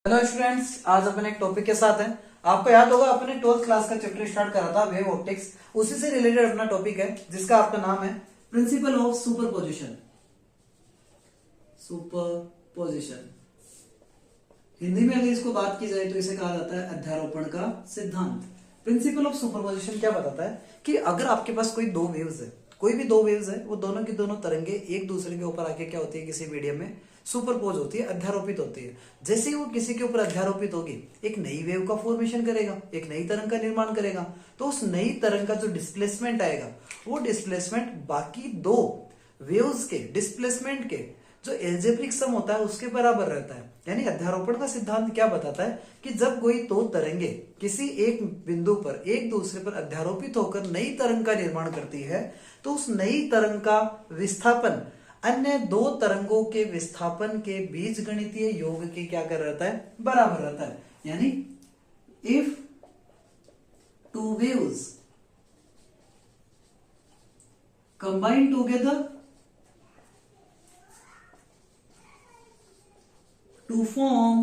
Hello students, आज अपन एक topic के साथ हैं। आपको याद होगा अपने 12th क्लास का चैप्टर स्टार्ट करा था वेव ऑप्टिक्स। उसी से रिलेटेड अपना टॉपिक है जिसका आपका नाम है principle of superposition. Superposition Hindi में अगर इसको बात की जाए तो इसे कहा जाता है अध्यारोपण का सिद्धांत। प्रिंसिपल ऑफ सुपरपोजिशन क्या बताता है कि अगर आपके पास कोई दो वेव्स है, कोई भी दो वेव्स है, वो दोनों की दोनों तरंगे एक दूसरे के ऊपर आके क्या होती है, किसी मीडियम में सुपरपोज होती है, अध्यारोपित होती है। जैसे ही वो किसी के ऊपर अध्यारोपित होगी, एक नई वेव का फॉर्मेशन करेगा, एक नई तरंग का निर्माण करेगा। तो उस नई तरंग का जो डिस्प्लेसमेंट आएगा, वो डिस्प्लेसमेंट बाकी दो वेव्स के डिस्प्लेसमेंट के जो एल्जेब्रिक सम होता है उसके बराबर रहता है। यानी अध्यारोपण का सिद्धांत क्या बताता है कि जब कोई दो तरंगे किसी एक बिंदु पर एक दूसरे पर अध्यारोपित होकर नई तरंग का निर्माण करती है, तो उस नई तरंग का विस्थापन अन्य दो तरंगों के विस्थापन के बीजगणितीय योग के क्या कर रहता है, बराबर रहता है। यानी if two waves combine together to form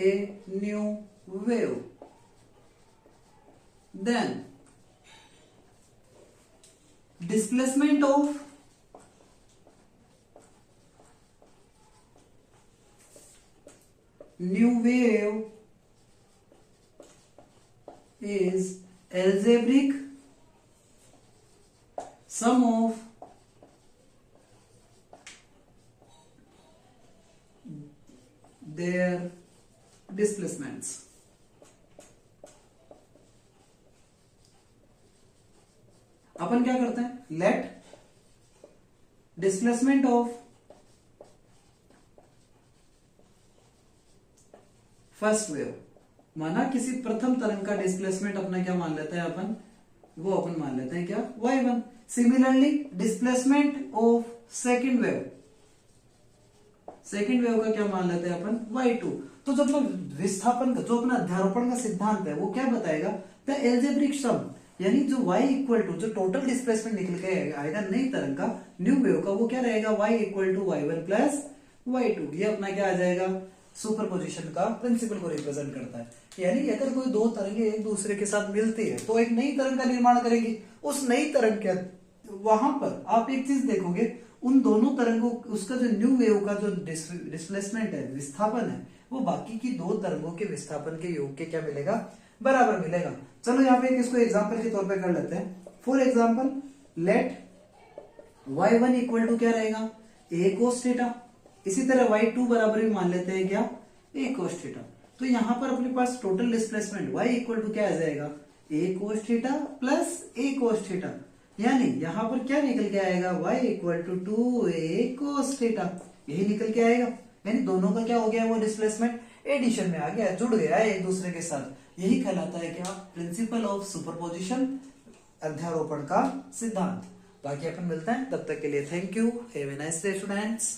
a new wave, then displacement of new wave is algebraic sum of their displacements। अपन क्या करते हैं, let displacement of first wave, माना किसी प्रथम तरंग का डिस्प्लेसमेंट अपना क्या मान लेते हैं अपन, वो अपन मान लेते हैं क्या, y1। Similarly displacement of second wave, second wave का क्या मान लेते हैं अपन, y2। तो जब विस्थापन का जो अपना अध्यारोपण का सिद्धांत है वो क्या बताएगा, द एल्जेब्रिक सम, यानी जो y इक्वल टू जो टोटल डिस्प्लेसमेंट निकल के आएगा नई तरंग का न्यू वेव का, वो क्या रहेगा, y equal to y1 plus y2। ये अपना क्या आ जाएगा, सुपरपोजिशन का प्रिंसिपल को रिप्रेजेंट करता है। यानी अगर कोई दो तरंगे एक दूसरे के साथ मिलती है तो एक नई तरंग का निर्माण करेगी। उस नई तरंग के वहां पर आप एक चीज देखोगे, उन दोनों तरंगों उसका जो न्यू वेव का जो डिस्प्लेसमेंट है, विस्थापन है, वो बाकी की दो तरंगों के विस्थापन के योग के क्या मिलेगा, बराबर मिलेगा। चलो यहाँ पे इसको एग्जांपल के तौर पे कर लेते हैं। For example let y1 equal to क्या रहेगा, a cos थीटा। इसी तरह y2 बराबर भी मान लेते हैं क्या, a cos थीटा। तो यहाँ पर अपने पास total displacement y equal to क्या आ जाएगा, a cos theta plus a cos theta. यानी यहां पर क्या निकल के आएगा, y equal to 2a cos theta, यही निकल के आएगा। यानी दोनों का क्या हो गया, वो डिस्प्लेसमेंट एडिशन में आ गया, जुड़ गया है एक दूसरे के साथ। यही कहलाता है क्या, प्रिंसिपल ऑफ सुपरपोजिशन, अध्यारोपण का सिद्धांत। बाकी अपन मिलते हैं, तब तक के लिए thank you, have a nice day students.